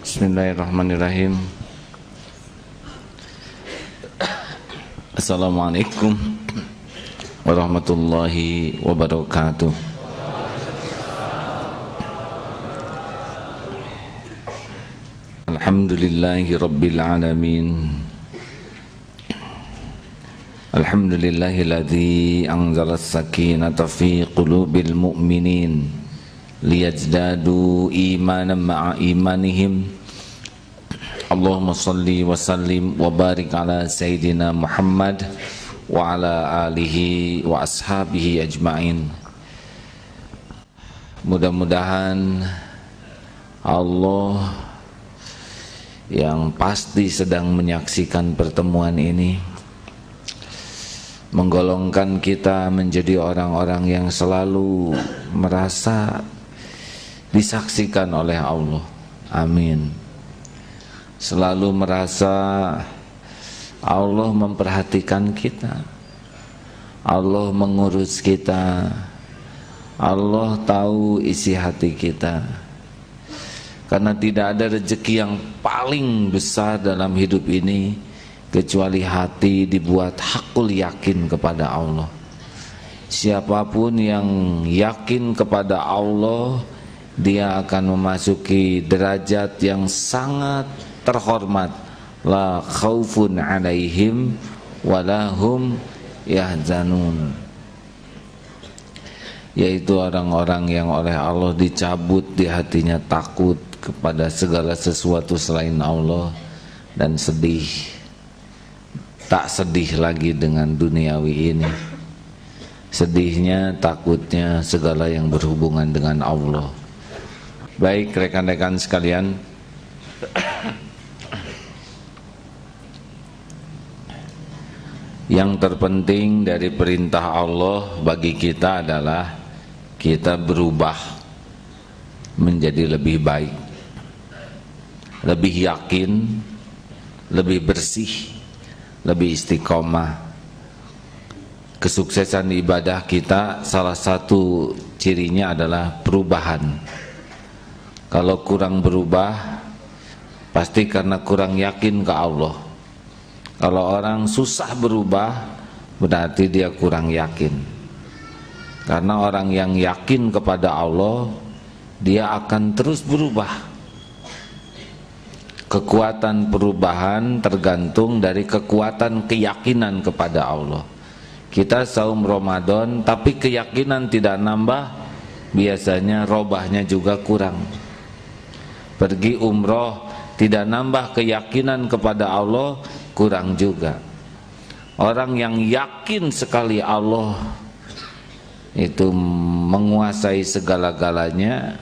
Bismillahirrahmanirrahim. Assalamualaikum warahmatullahi wabarakatuh. Alhamdulillahi rabbil alamin. Alhamdulillahilladzi anzala as-sakinata fi qulubil mu'minin liyazdadu imanan ma'a imanihim. Allahumma salli wa sallim wa barik ala Sayyidina Muhammad wa ala alihi wa ashabihi ajma'in. Mudah-mudahan Allah yang pasti sedang menyaksikan pertemuan ini menggolongkan kita menjadi orang-orang yang selalu merasa disaksikan oleh Allah. Amin. Selalu merasa Allah memperhatikan kita, Allah mengurus kita, Allah tahu isi hati kita. Karena tidak ada rezeki yang paling besar dalam hidup ini kecuali hati dibuat hakul yakin kepada Allah. Siapapun yang yakin kepada Allah, dia akan memasuki derajat yang sangat terhormat. La khaufun alaihim walahum yahzanun, yaitu orang-orang yang oleh Allah dicabut di hatinya takut kepada segala sesuatu selain Allah dan sedih. Tak sedih lagi dengan duniawi ini. Sedihnya, takutnya segala yang berhubungan dengan Allah. Baik rekan-rekan sekalian, yang terpenting dari perintah Allah bagi kita adalah kita berubah menjadi lebih baik, lebih yakin, lebih bersih, lebih istiqomah. Kesuksesan ibadah kita salah satu cirinya adalah perubahan. Kalau kurang berubah, pasti karena kurang yakin ke Allah. Kalau orang susah berubah, berarti dia kurang yakin. Karena orang yang yakin kepada Allah, dia akan terus berubah. Kekuatan perubahan tergantung dari kekuatan keyakinan kepada Allah. Kita saum Ramadan tapi keyakinan tidak nambah, biasanya robahnya juga kurang. Pergi umroh tidak nambah keyakinan kepada Allah, kurang juga. Orang yang yakin sekali Allah itu menguasai segala-galanya,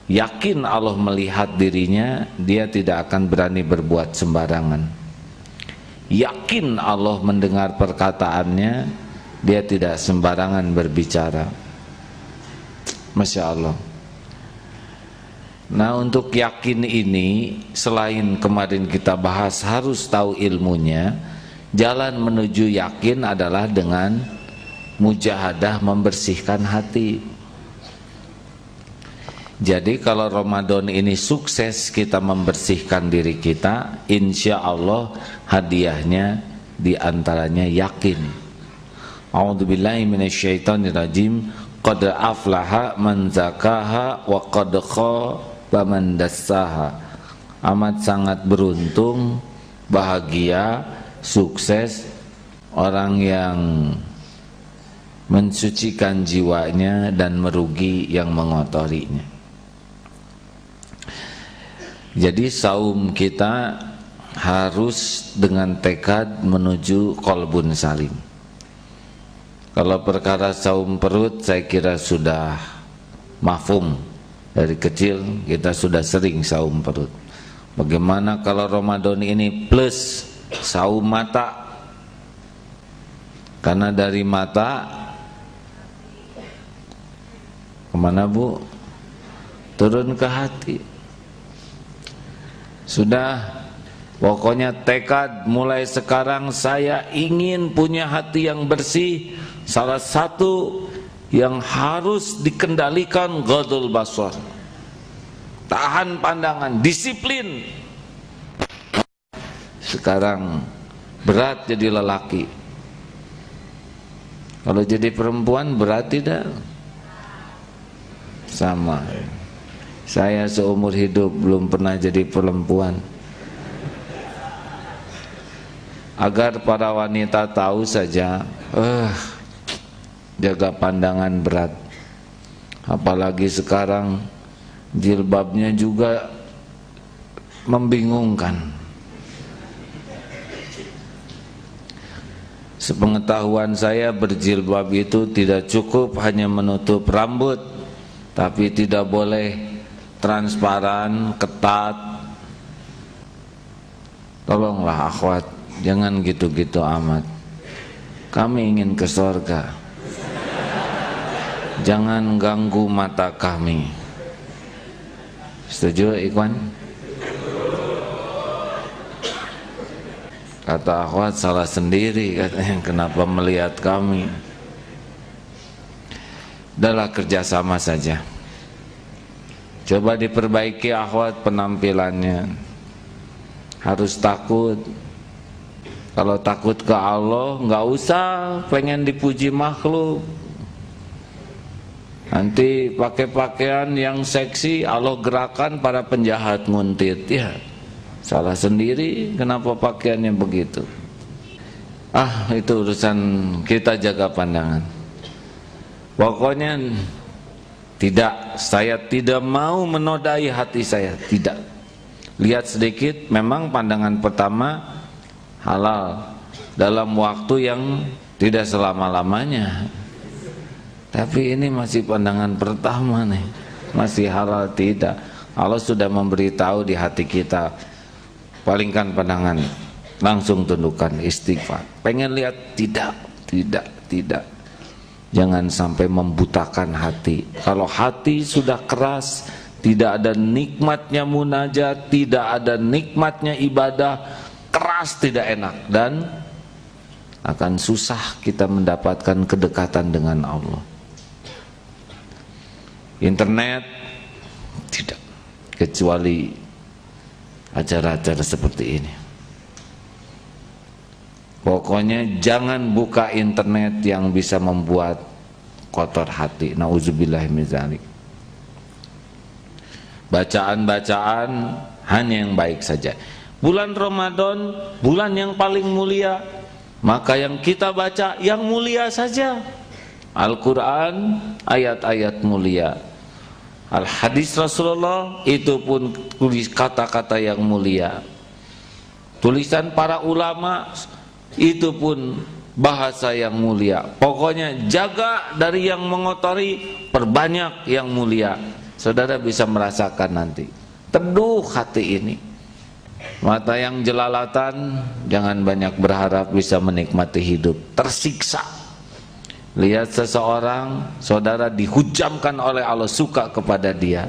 yakin Allah melihat dirinya, dia tidak akan berani berbuat sembarangan. Yakin Allah mendengar perkataannya, dia tidak sembarangan berbicara. Masya Allah. Nah, untuk yakin ini, selain kemarin kita bahas harus tahu ilmunya, jalan menuju yakin adalah dengan mujahadah, membersihkan hati. Jadi kalau Ramadan ini sukses kita membersihkan diri kita, insya Allah hadiahnya diantaranya yakin. A'udzubillahi minasyaitonirrajim. Qad aflaha man zakaha wa qad khaba man dassaha. Amat sangat beruntung, bahagia, sukses orang yang mensucikan jiwanya dan merugi yang mengotorinya. Jadi saum kita harus dengan tekad menuju qalbun salim. Kalau perkara saum perut saya kira sudah mafhum. Dari kecil kita sudah sering saum perut. Bagaimana kalau Ramadan ini plus saum mata? Karena dari mata kemana Bu? Turun ke hati. Sudah, pokoknya tekad mulai sekarang saya ingin punya hati yang bersih. Salah satu yang harus dikendalikan ghadul basar, tahan pandangan, disiplin. Sekarang berat jadi lelaki. Kalau jadi perempuan berat tidak? Sama. Saya seumur hidup belum pernah jadi perempuan. Agar para wanita tahu saja, jaga pandangan berat. Apalagi sekarang jilbabnya juga membingungkan. Sepengetahuan saya, berjilbab itu tidak cukup hanya menutup rambut, tapi tidak boleh transparan, ketat. Tolonglah akhwat, jangan gitu-gitu amat. Kami ingin ke surga. Jangan ganggu mata kami. Setuju, Ikhwan? Kata akhwat, salah sendiri katanya, kenapa melihat kami. Adalah kerjasama saja. Coba diperbaiki akhwat penampilannya. Harus takut. Kalau takut ke Allah, nggak usah pengen dipuji makhluk. Nanti pakai pakaian yang seksi, Allah gerakan para penjahat nguntit, ya. Salah sendiri, kenapa pakaiannya begitu? Itu urusan kita, jaga pandangan. Pokoknya tidak, saya tidak mau menodai hati saya, tidak. Lihat sedikit, memang pandangan pertama halal dalam waktu yang tidak selama-lamanya. Tapi ini masih pandangan pertama nih, masih halal tidak. Allah sudah memberitahu di hati kita, palingkan pandangan, langsung tundukkan, istighfar. Pengen lihat? Tidak. Jangan sampai membutakan hati. Kalau hati sudah keras, tidak ada nikmatnya munajat, tidak ada nikmatnya ibadah, keras, tidak enak, dan akan susah kita mendapatkan kedekatan dengan Allah. Internet tidak, kecuali acara-acara seperti ini. Pokoknya jangan buka internet yang bisa membuat kotor hati. Nauzubillah min dzalik. Bacaan-bacaan hanya yang baik saja. Bulan Ramadan, bulan yang paling mulia, maka yang kita baca yang mulia saja. Al-Quran, ayat-ayat mulia. Al-Hadis Rasulullah, itu pun tulis kata-kata yang mulia. Tulisan para ulama, itu pun bahasa yang mulia. Pokoknya jaga dari yang mengotori, perbanyak yang mulia. Saudara bisa merasakan nanti. Teduh hati ini. Mata yang jelalatan, jangan banyak berharap bisa menikmati hidup. Tersiksa. Lihat seseorang, saudara, dihujamkan oleh Allah, suka kepada dia,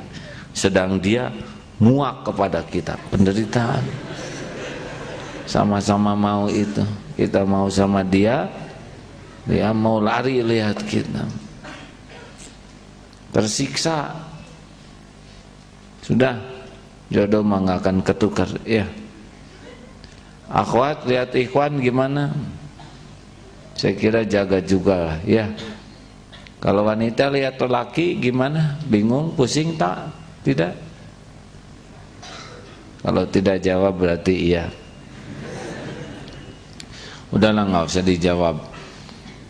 sedang dia muak kepada kita. Penderitaan. Sama-sama mau itu, kita mau sama dia, dia mau lari lihat kita. Tersiksa. Sudah, jodoh mah nggak akan ketukar, ya. Akhwat, lihat ikhwan gimana? Saya kira jaga juga, ya. Kalau wanita lihat lelaki gimana? Bingung, pusing tak? Tidak? Kalau tidak jawab berarti iya. Udahlah, nggak usah dijawab.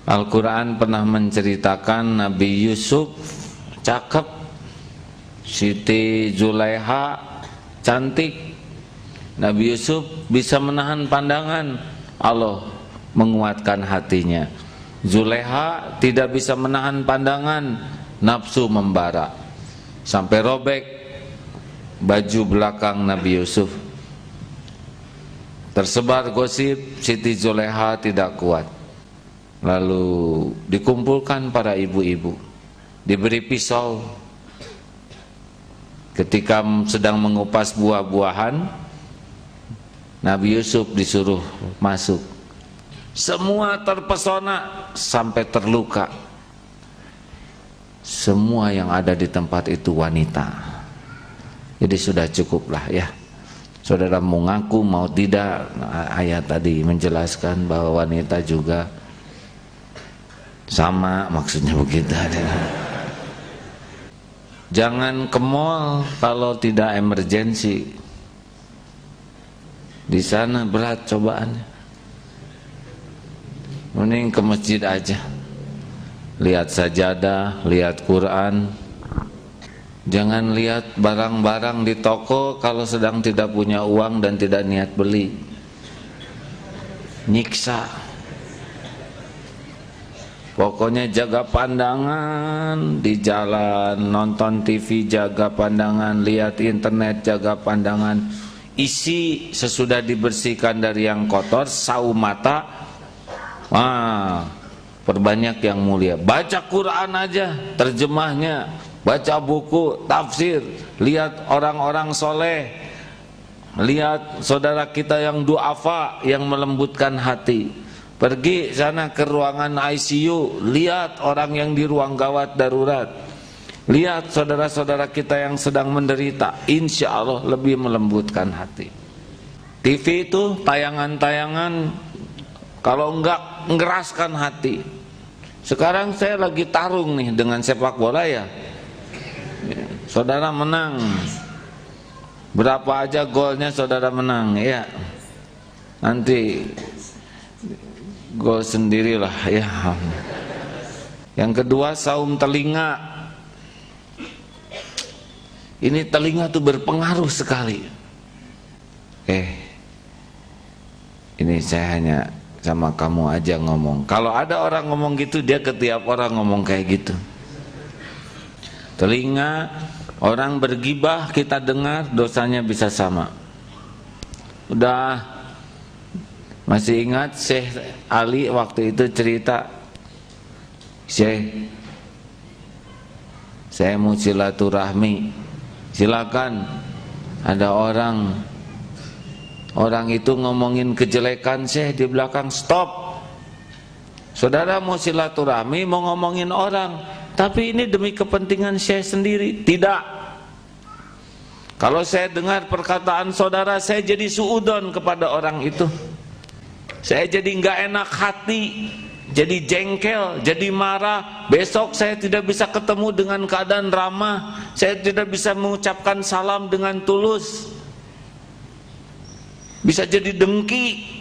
Al-Quran pernah menceritakan Nabi Yusuf cakep, Siti Zulaiha cantik. Nabi Yusuf bisa menahan pandangan, Allah menguatkan hatinya. Zulaiha tidak bisa menahan pandangan, nafsu membara, sampai robek baju belakang Nabi Yusuf. Tersebar gosip, Siti Zulaiha tidak kuat. Lalu dikumpulkan para ibu-ibu, diberi pisau. Ketika sedang mengupas buah-buahan, Nabi Yusuf disuruh masuk. Semua terpesona sampai terluka. Semua yang ada di tempat itu wanita. Jadi sudah cukuplah ya. Saudara mau ngaku mau tidak, ayat tadi menjelaskan bahwa wanita juga sama, maksudnya begitu. Jangan ke mall kalau tidak emergensi. Di sana berat cobaannya. Mending ke masjid aja. Lihat sajadah, lihat Quran. Jangan lihat barang-barang di toko kalau sedang tidak punya uang dan tidak niat beli. Nyiksa. Pokoknya jaga pandangan di jalan, nonton TV jaga pandangan, lihat internet jaga pandangan. Isi sesudah dibersihkan dari yang kotor, saum mata. Perbanyak yang mulia. Baca Quran aja, terjemahnya. Baca buku, tafsir, lihat orang-orang soleh, lihat saudara kita yang duafa, yang melembutkan hati. Pergi sana ke ruangan ICU, lihat orang yang di ruang gawat darurat, lihat saudara-saudara kita yang sedang menderita. Insya Allah lebih melembutkan hati. TV itu tayangan-tayangan kalau enggak ngeraskan hati. Sekarang saya lagi tarung nih dengan sepak bola ya. Saudara menang, berapa aja golnya saudara menang ya. Nanti gol sendirilah ya. Yang kedua, saum telinga. Ini telinga tuh berpengaruh sekali. Ini saya hanya sama kamu aja ngomong. Kalau ada orang ngomong gitu, dia ke tiap orang ngomong kayak gitu. Telinga, orang bergibah kita dengar, dosanya bisa sama. Udah, masih ingat Syekh Ali waktu itu cerita, Syekh, saya mau silaturahmi, silakan. Ada orang itu ngomongin kejelekan Syekh di belakang, stop. Saudara mau silaturahmi, mau ngomongin orang, tapi ini demi kepentingan Syekh sendiri. Tidak. Kalau saya dengar perkataan saudara, saya jadi suudon kepada orang itu. Saya jadi nggak enak hati, jadi jengkel, jadi marah. Besok saya tidak bisa ketemu dengan keadaan ramah. Saya tidak bisa mengucapkan salam dengan tulus. Bisa jadi dengki.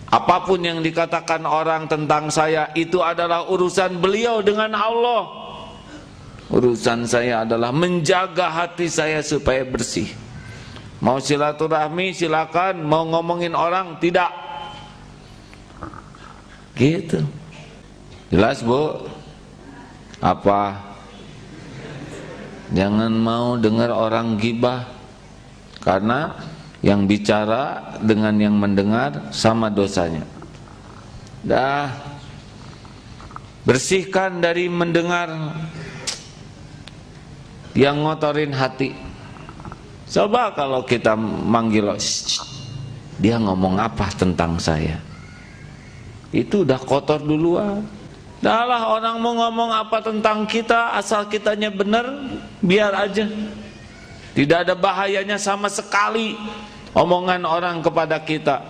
Apapun yang dikatakan orang tentang saya, itu adalah urusan beliau dengan Allah. Urusan saya adalah menjaga hati saya supaya bersih. Mau silaturahmi silakan, mau ngomongin orang tidak. Gitu. Jelas Bu? Apa? Jangan mau dengar orang gibah, karena yang bicara dengan yang mendengar sama dosanya. Dah, bersihkan dari mendengar yang ngotorin hati. Coba kalau kita manggil, dia ngomong apa tentang saya, itu udah kotor duluan. Dah lah, orang mau ngomong apa tentang kita, asal kitanya benar, biar aja. Tidak ada bahayanya sama sekali omongan orang kepada kita.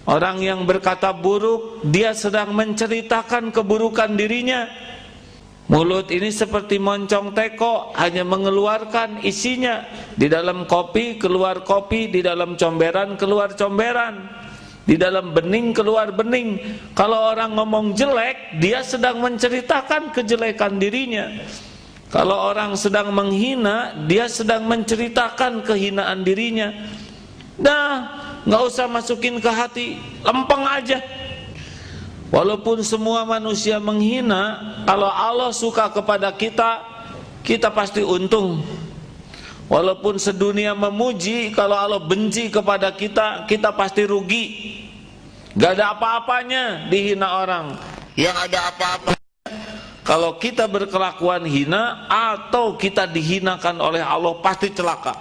Orang yang berkata buruk, dia sedang menceritakan keburukan dirinya. Mulut ini seperti moncong teko, hanya mengeluarkan isinya. Di dalam kopi keluar kopi, di dalam comberan keluar comberan, di dalam bening keluar bening. Kalau orang ngomong jelek, dia sedang menceritakan kejelekan dirinya. Kalau orang sedang menghina, dia sedang menceritakan kehinaan dirinya. Nah, nggak usah masukin ke hati, lempeng aja. Walaupun semua manusia menghina, kalau Allah suka kepada kita, kita pasti untung. Walaupun sedunia memuji, kalau Allah benci kepada kita, kita pasti rugi. Gak ada apa-apanya dihina orang. Yang ada apa-apa kalau kita berkelakuan hina atau kita dihinakan oleh Allah, pasti celaka.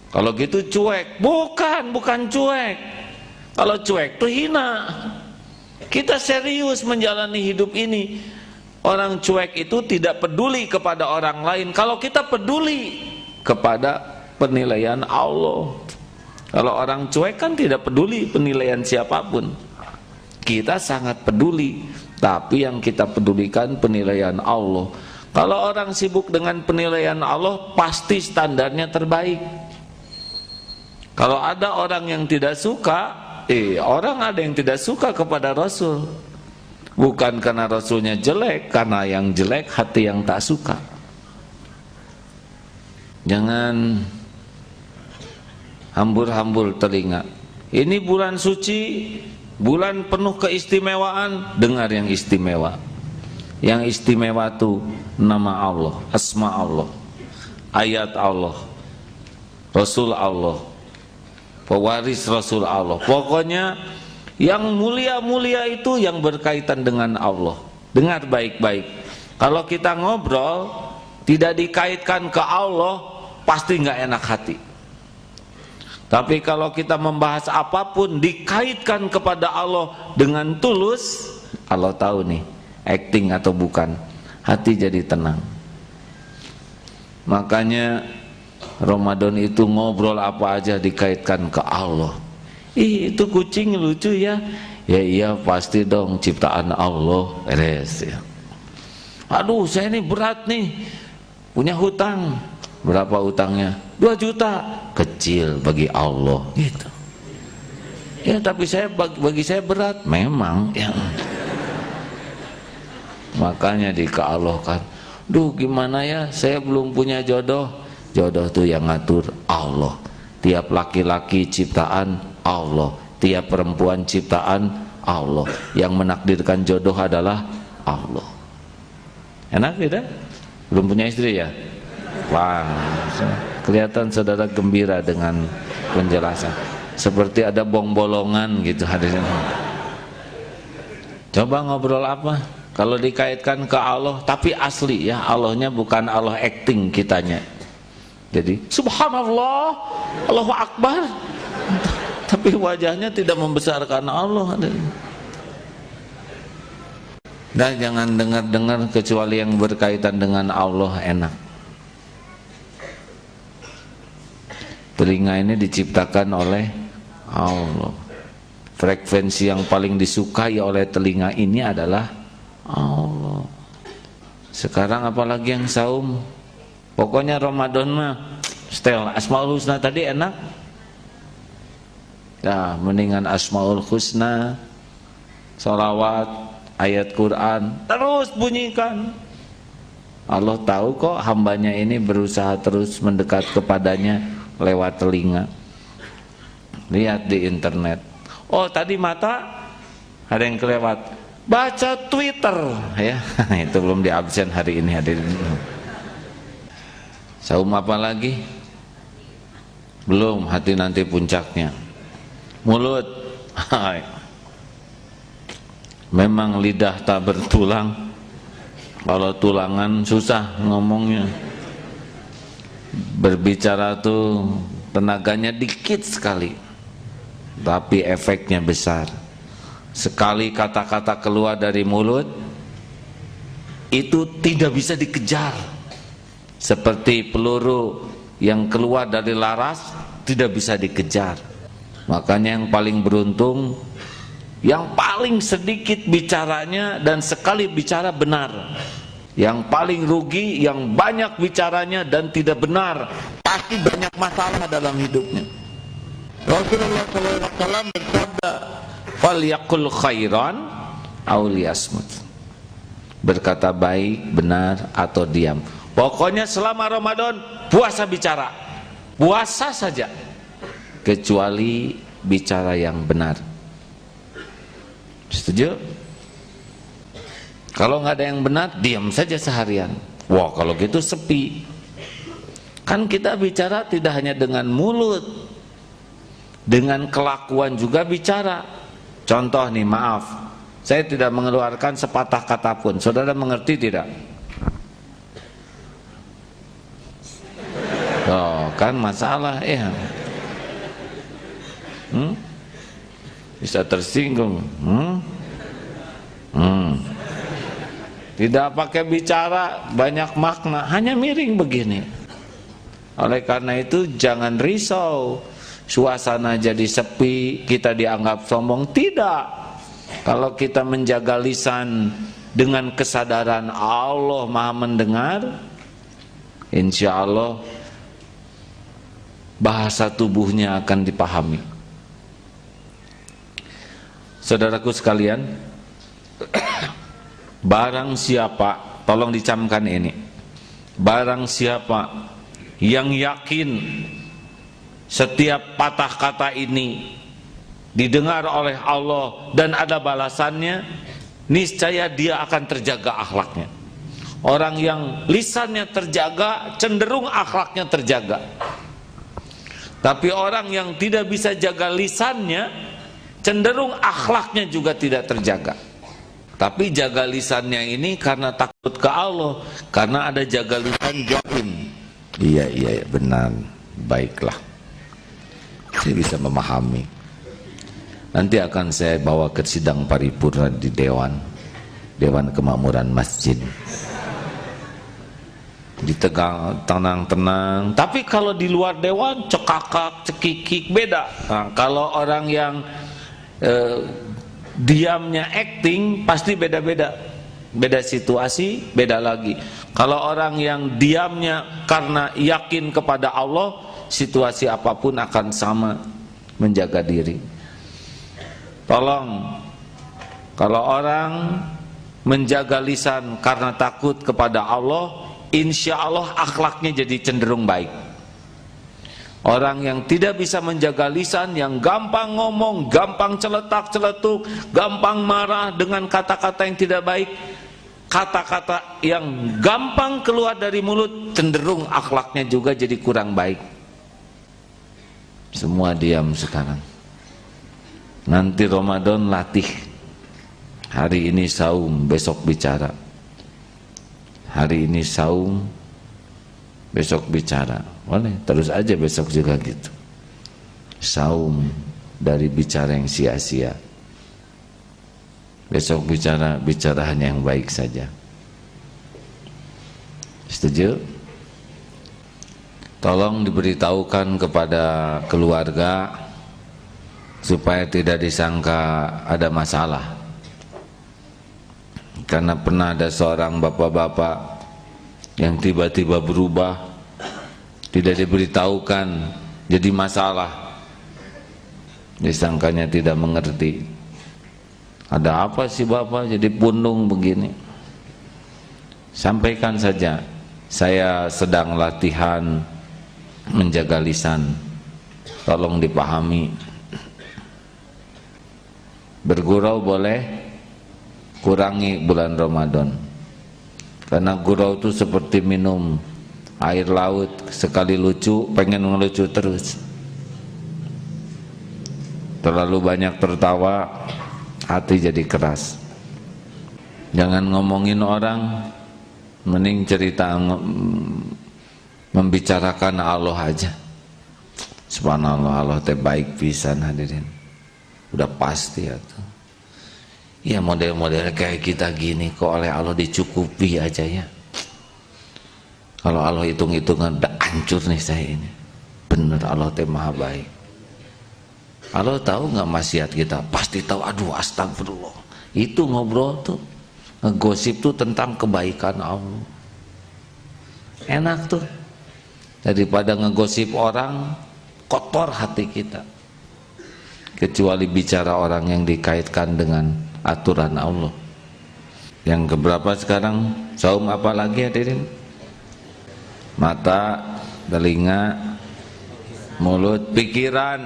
Kalau gitu cuek. Bukan cuek. Kalau cuek itu hina. Kita serius menjalani hidup ini. Orang cuek itu tidak peduli kepada orang lain. Kalau kita peduli, kepada penilaian Allah. Kalau orang cuek kan tidak peduli penilaian siapapun. Kita sangat peduli, tapi yang kita pedulikan penilaian Allah. Kalau orang sibuk dengan penilaian Allah, pasti standarnya terbaik. Kalau ada orang yang tidak suka, orang ada yang tidak suka kepada Rasul, bukan karena Rasulnya jelek, karena yang jelek hati yang tak suka. Jangan hambur-hambur telinga. Ini bulan suci, bulan penuh keistimewaan, dengar yang istimewa. Yang istimewa itu nama Allah, asma Allah, ayat Allah, Rasul Allah, pewaris Rasul Allah. Pokoknya yang mulia-mulia itu yang berkaitan dengan Allah. Dengar baik-baik. Kalau kita ngobrol tidak dikaitkan ke Allah, pasti nggak enak hati. Tapi kalau kita membahas apapun dikaitkan kepada Allah dengan tulus, Allah tahu nih acting atau bukan, hati jadi tenang. Makanya Ramadan itu ngobrol apa aja dikaitkan ke Allah. Itu kucing lucu ya. Ya iya pasti dong, ciptaan Allah. Beres ya. Aduh saya ini berat nih, punya hutang. Berapa hutangnya? 2 juta. Kecil bagi Allah gitu. Ya tapi bagi saya berat. Memang ya. Makanya dikealohkan. Duh gimana ya, saya belum punya jodoh. Jodoh tuh yang ngatur Allah. Tiap laki-laki ciptaan Allah, tiap perempuan ciptaan Allah. Yang menakdirkan jodoh adalah Allah. Enak tidak? Belum punya istri ya? Wah, kelihatan saudara gembira dengan penjelasan. Seperti ada bolongan gitu hadirin. Coba ngobrol apa? Kalau dikaitkan ke Allah, tapi asli ya, Allahnya bukan Allah acting kitanya. Jadi subhanallah, Allahu Akbar, tapi wajahnya tidak membesarkan Allah. Dan jangan dengar-dengar kecuali yang berkaitan dengan Allah enak. Telinga ini diciptakan oleh Allah. Frekuensi yang paling disukai oleh telinga ini adalah Allah. Sekarang apalagi yang saum, pokoknya Ramadan mah setel Asmaul Husna tadi enak. Ya mendingan Asmaul Husna, sholawat, ayat Quran terus bunyikan. Allah tahu kok hambanya ini berusaha terus mendekat kepadanya lewat telinga. Lihat di internet. Oh tadi mata ada yang kelewat, baca Twitter ya. Itu belum di absen hari ini hadirin. Saum apa lagi? Belum, hati nanti puncaknya. Mulut. Memang lidah tak bertulang. Kalau tulangan susah ngomongnya. Berbicara tuh tenaganya dikit sekali, tapi efeknya besar. Sekali kata-kata keluar dari mulut itu tidak bisa dikejar, seperti peluru yang keluar dari laras tidak bisa dikejar. Makanya yang paling beruntung, yang paling sedikit bicaranya dan sekali bicara benar. Yang paling rugi yang banyak bicaranya dan tidak benar, pasti banyak masalah dalam hidupnya. Rasulullah SAW bersabda, "Falyaqul khairan aw liyasmut." Berkata baik, benar atau diam. Pokoknya selama Ramadan puasa bicara. Puasa saja. Kecuali bicara yang benar. Setuju? Kalau nggak ada yang benar, diam saja seharian. Wah, kalau gitu sepi. Kan kita bicara tidak hanya dengan mulut, dengan kelakuan juga bicara. Contoh nih, maaf, saya tidak mengeluarkan sepatah kata pun. Saudara mengerti tidak? Oh, kan masalah ya. Bisa tersinggung. Tidak pakai bicara banyak makna, hanya miring begini. Oleh karena itu jangan risau suasana jadi sepi, kita dianggap sombong. Tidak. Kalau kita menjaga lisan dengan kesadaran Allah Maha mendengar, insya Allah bahasa tubuhnya akan dipahami. Saudaraku sekalian, barang siapa, tolong dicamkan ini, barang siapa yang yakin setiap patah kata ini didengar oleh Allah dan ada balasannya, niscaya dia akan terjaga akhlaknya. Orang yang lisannya terjaga, cenderung akhlaknya terjaga. Tapi orang yang tidak bisa jaga lisannya, cenderung akhlaknya juga tidak terjaga. Tapi jaga lisannya ini karena takut ke Allah, karena ada jaga lisan join. Iya benar, baiklah, saya bisa memahami. Nanti akan saya bawa ke sidang paripurna di Dewan Kemakmuran Masjid. Ditegang, tenang-tenang. Tapi kalau di luar dewan cekakak, cekikik, beda. Nah, kalau orang yang diamnya acting pasti beda-beda, beda situasi, beda lagi. Kalau orang yang diamnya karena yakin kepada Allah, situasi apapun akan sama, menjaga diri. Tolong, kalau orang menjaga lisan karena takut kepada Allah, insya Allah akhlaknya jadi cenderung baik. Orang yang tidak bisa menjaga lisan, yang gampang ngomong, gampang celetak-celetuk, gampang marah dengan kata-kata yang tidak baik, kata-kata yang gampang keluar dari mulut, cenderung akhlaknya juga jadi kurang baik. Semua diam sekarang. Nanti Ramadan latih. Hari ini saum, besok bicara. Hari ini saum, besok bicara. Boleh, terus aja besok juga gitu. Saum dari bicara yang sia-sia. Besok bicara hanya yang baik saja. Setuju? Tolong diberitahukan kepada keluarga supaya tidak disangka ada masalah. Karena pernah ada seorang bapak-bapak yang tiba-tiba berubah, tidak diberitahukan, jadi masalah. Disangkanya tidak mengerti. Ada apa sih bapak jadi pundung begini? Sampaikan saja, saya sedang latihan menjaga lisan, tolong dipahami. Bergurau boleh, kurangi bulan Ramadan. Karena gurau itu seperti minum air laut, sekali lucu pengen ngelucu terus. Terlalu banyak tertawa, hati jadi keras. Jangan ngomongin orang, mending cerita membicarakan Allah aja. Subhanallah, Allah teh baik pisan hadirin. Udah pasti ya tuh. Ya model-model kayak kita gini kok oleh Allah dicukupi aja ya. Kalau Allah hitung-hitungan udah hancur nih saya ini. Bener Allah teh maha baik. Allah tahu nggak maksiat kita? Pasti tahu. Aduh astagfirullah. Itu ngobrol tuh, ngegosip tuh tentang kebaikan Allah. Enak tuh. Daripada ngegosip orang, kotor hati kita. Kecuali bicara orang yang dikaitkan dengan aturan Allah. Yang keberapa sekarang? Saum apa lagi hadirin? Mata, telinga, mulut, pikiran.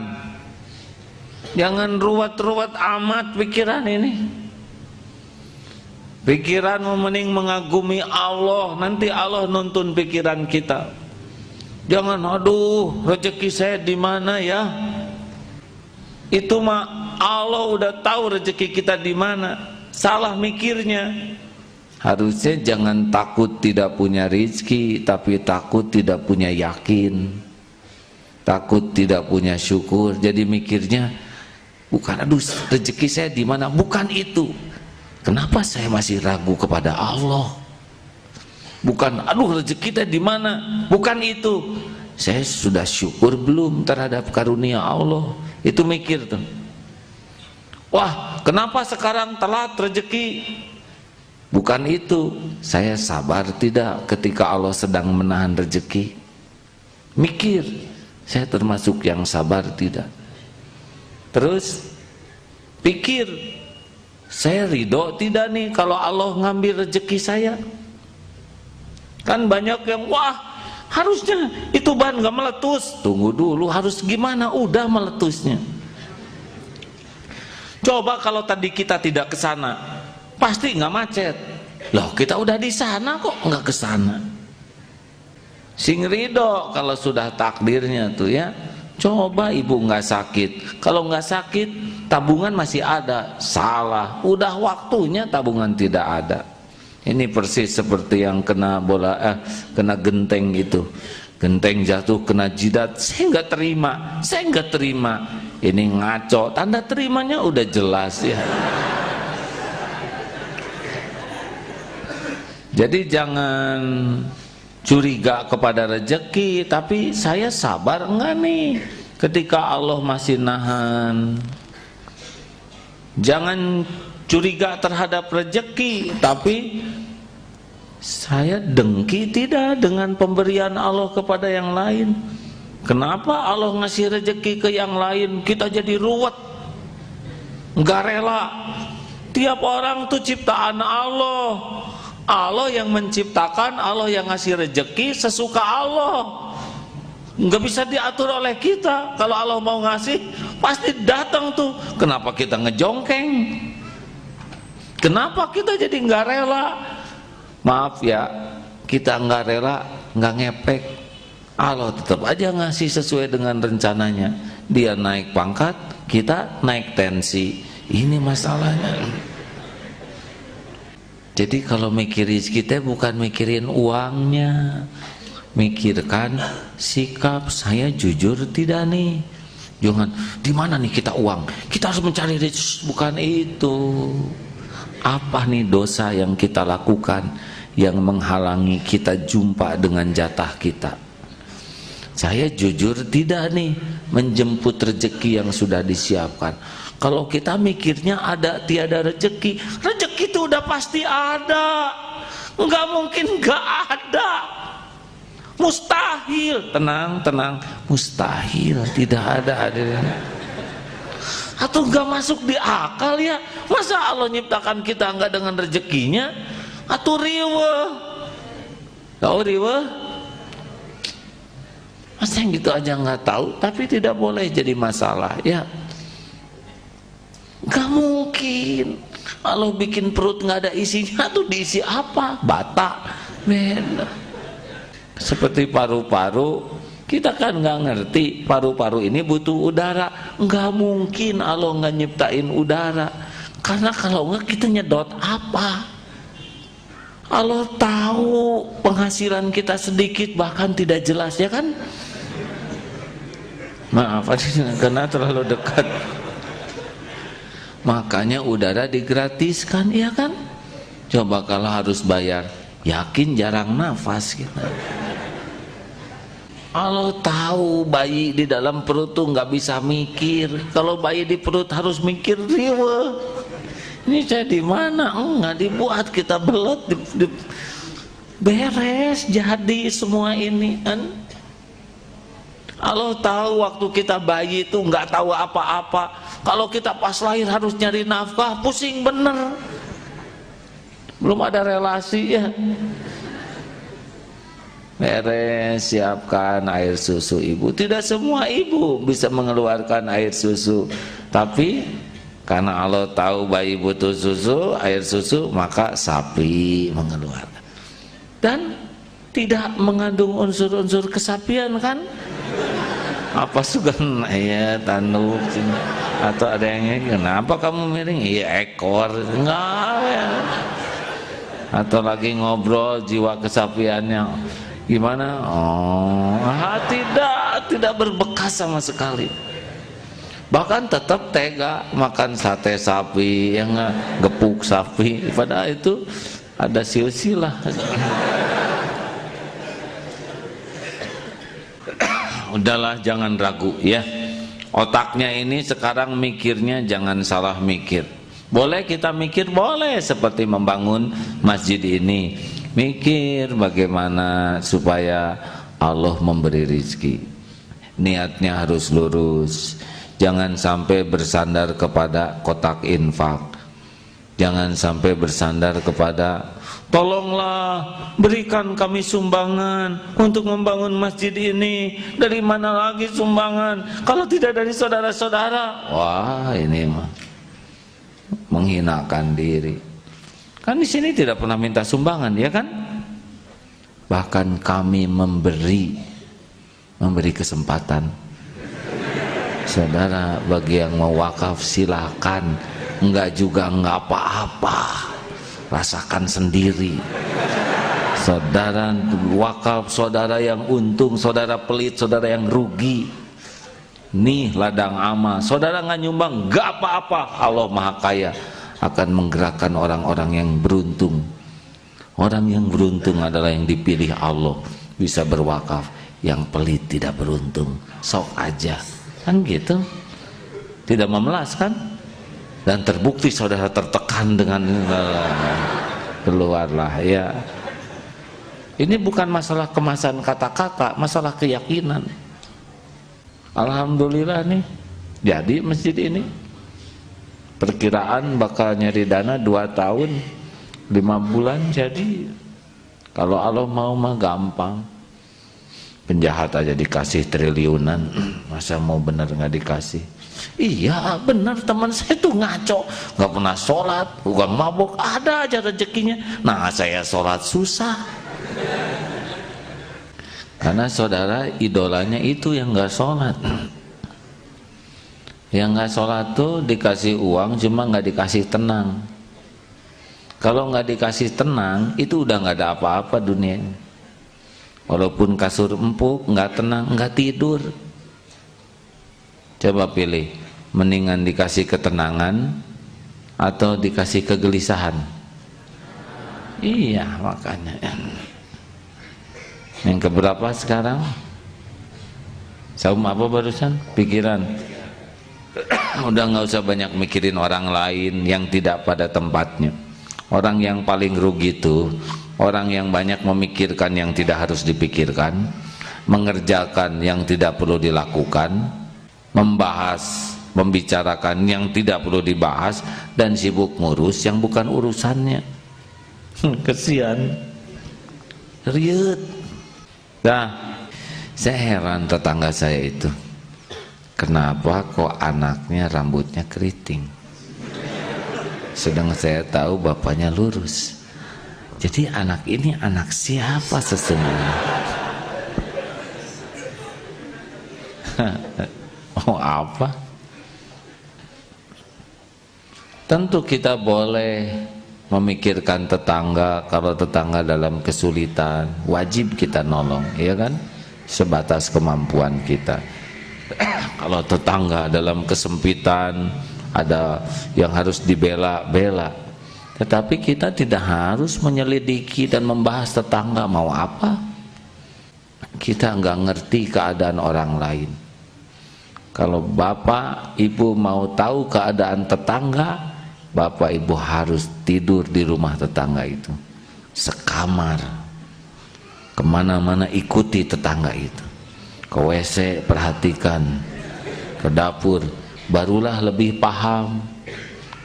Jangan ruwet-ruwet amat pikiran ini. Pikiran mending mengagumi Allah, nanti Allah nuntun pikiran kita. Jangan aduh rezeki saya di mana ya? Itu mah Allah udah tahu rezeki kita di mana. Salah mikirnya. Harusnya jangan takut tidak punya rezeki, tapi takut tidak punya yakin, takut tidak punya syukur. Jadi mikirnya bukan aduh rezeki saya di mana, bukan itu. Kenapa saya masih ragu kepada Allah? Bukan aduh rezeki kita di mana, bukan itu. saya sudah syukur belum terhadap karunia Allah? Itu mikir tuh. Wah, kenapa sekarang telat rezeki? Bukan itu, saya sabar tidak ketika Allah sedang menahan rezeki? Mikir, saya termasuk yang sabar tidak? Terus pikir, saya ridho tidak nih kalau Allah ngambil rezeki saya? Kan banyak yang, wah harusnya itu ban gak meletus. Tunggu dulu, harus gimana? Udah meletusnya. Coba kalau tadi kita tidak ke sana, pasti nggak macet. Loh, kita udah di sana kok nggak ke sana. Sing ridho kalau sudah takdirnya tuh ya. Coba ibu nggak sakit, kalau nggak sakit tabungan masih ada. Salah, udah waktunya tabungan tidak ada. Ini persis seperti yang kena bola, kena genteng gitu. Genteng jatuh kena jidat, saya nggak terima. Ini ngaco, tanda terimanya udah jelas ya. Jadi jangan curiga kepada rezeki, tapi saya sabar enggak nih ketika Allah masih nahan. Jangan curiga terhadap rezeki, tapi saya dengki tidak dengan pemberian Allah kepada yang lain. Kenapa Allah ngasih rezeki ke yang lain kita jadi ruwet, nggak rela? Tiap orang tuh ciptaan Allah. Allah yang menciptakan, Allah yang ngasih rezeki sesuka Allah. Nggak bisa diatur oleh kita. Kalau Allah mau ngasih pasti datang tuh. Kenapa kita ngejongkeng? Kenapa kita jadi nggak rela? Maaf ya, kita nggak rela, nggak ngepek. Allah tetap aja ngasih sesuai dengan rencananya. Dia naik pangkat, kita naik tensi. Ini masalahnya. Jadi kalau mikirin kita bukan mikirin uangnya, mikirkan sikap saya jujur tidak nih. Jangan di mana nih kita uang, kita harus mencari rezeki. Bukan itu. Apa nih dosa yang kita lakukan yang menghalangi kita jumpa dengan jatah kita? Saya jujur tidak nih menjemput rezeki yang sudah disiapkan. Kalau kita mikirnya ada tiada rezeki, rezeki itu udah pasti ada. Nggak mungkin nggak ada. Mustahil. Tenang, mustahil tidak ada hadirin. Atau nggak masuk di akal ya? Masa Allah nyiptakan kita nggak dengan rezekinya? Atau riweh? Tahu riweh? Masa yang gitu aja nggak tahu, tapi tidak boleh jadi masalah ya. Gak mungkin Allah bikin perut nggak ada isinya, tuh diisi apa? Bata, beda. Seperti paru-paru, kita kan nggak ngerti paru-paru ini butuh udara. Nggak mungkin Allah nggak nyiptain udara, karena kalau nggak kita nyedot apa? Allah tahu penghasilan kita sedikit, bahkan tidak jelas ya kan? Maaf karena terlalu dekat. Makanya udara digratiskan ya kan? Coba kalau harus bayar, yakin jarang nafas kita. Allah tahu bayi di dalam perut tuh nggak bisa mikir. Kalau bayi di perut harus mikir riweh. Ini saya di mana? Enggak dibuat, kita belet beres jadi semua ini kan. Allah tahu waktu kita bayi itu nggak tahu apa-apa. Kalau kita pas lahir harus nyari nafkah, pusing bener. Belum ada relasi ya. Beres, siapkan air susu ibu. Tidak semua ibu bisa mengeluarkan air susu, tapi karena Allah tahu bayi butuh susu, air susu, maka sapi mengeluarkan. Dan tidak mengandung unsur-unsur kesapian kan? Apa sugan ya tanduk atau ada yang kenapa kamu miring? Iya ekor enggak ya. Atau lagi ngobrol jiwa kesapiannya gimana? Oh, tidak berbekas sama sekali. Bahkan tetap tega makan sate sapi, yang gepuk sapi, padahal itu ada silsilah. udahlah jangan ragu ya. Otaknya ini sekarang mikirnya jangan salah mikir. Boleh kita mikir, boleh seperti membangun masjid ini. Mikir bagaimana supaya Allah memberi rezeki. Niatnya harus lurus. Jangan sampai bersandar kepada kotak infak. Jangan sampai bersandar kepada tolonglah berikan kami sumbangan untuk membangun masjid ini. Dari mana lagi sumbangan kalau tidak dari saudara-saudara? Wah, ini mah menghinakan diri. Kan di sini tidak pernah minta sumbangan, ya kan? Bahkan kami memberi kesempatan. Saudara, bagi yang mau wakaf silakan, enggak juga enggak apa-apa. Rasakan sendiri. Saudara wakaf, saudara yang untung, saudara pelit, saudara yang rugi. Nih ladang amal, saudara nggak nyumbang, nggak apa-apa. Allah Maha Kaya akan menggerakkan orang-orang yang beruntung. Orang yang beruntung adalah yang dipilih Allah bisa berwakaf. Yang pelit tidak beruntung, sok aja, kan gitu. Tidak memelas kan? Dan terbukti saudara tertekan dengan keluarlah ya. Ini bukan masalah kemasan kata-kata, masalah keyakinan. Alhamdulillah nih jadi masjid ini. Perkiraan bakal nyari dana 2 tahun 5 bulan jadi. Kalau Allah mau mah gampang. Penjahat aja dikasih triliunan, masa mau bener nggak dikasih? Iya benar, teman saya tuh ngaco, nggak pernah sholat, bukan mabuk, ada aja rezekinya. Nah saya sholat susah. Karena saudara idolanya itu yang nggak sholat. Yang nggak sholat tuh dikasih uang cuma nggak dikasih tenang. Kalau nggak dikasih tenang itu udah nggak ada apa-apa dunia ini. Walaupun kasur empuk, nggak tenang, nggak tidur. Coba pilih, mendingan dikasih ketenangan atau dikasih kegelisahan. Iya makanya. Yang keberapa sekarang? Saum apa barusan? Pikiran. Udah nggak usah banyak mikirin orang lain yang tidak pada tempatnya. Orang yang paling rugi itu orang yang banyak memikirkan yang tidak harus dipikirkan, mengerjakan yang tidak perlu dilakukan, membicarakan yang tidak perlu dibahas, dan sibuk ngurus yang bukan urusannya. Kesian, riut. Nah, saya heran tetangga saya itu, kenapa kok anaknya rambutnya keriting, sedang saya tahu bapaknya lurus. Jadi anak ini anak siapa sesungguhnya? Oh apa? Tentu kita boleh memikirkan tetangga. Kalau tetangga dalam kesulitan, wajib kita nolong, ya kan? Sebatas kemampuan kita. Kalau tetangga dalam kesempitan, ada yang harus dibela-bela. Tetapi kita tidak harus menyelidiki dan membahas tetangga mau apa. Kita nggak ngerti keadaan orang lain. Kalau bapak ibu mau tahu keadaan tetangga, bapak ibu harus tidur di rumah tetangga itu, sekamar. Kemana-mana ikuti tetangga itu. Ke WC perhatikan, ke dapur, barulah lebih paham.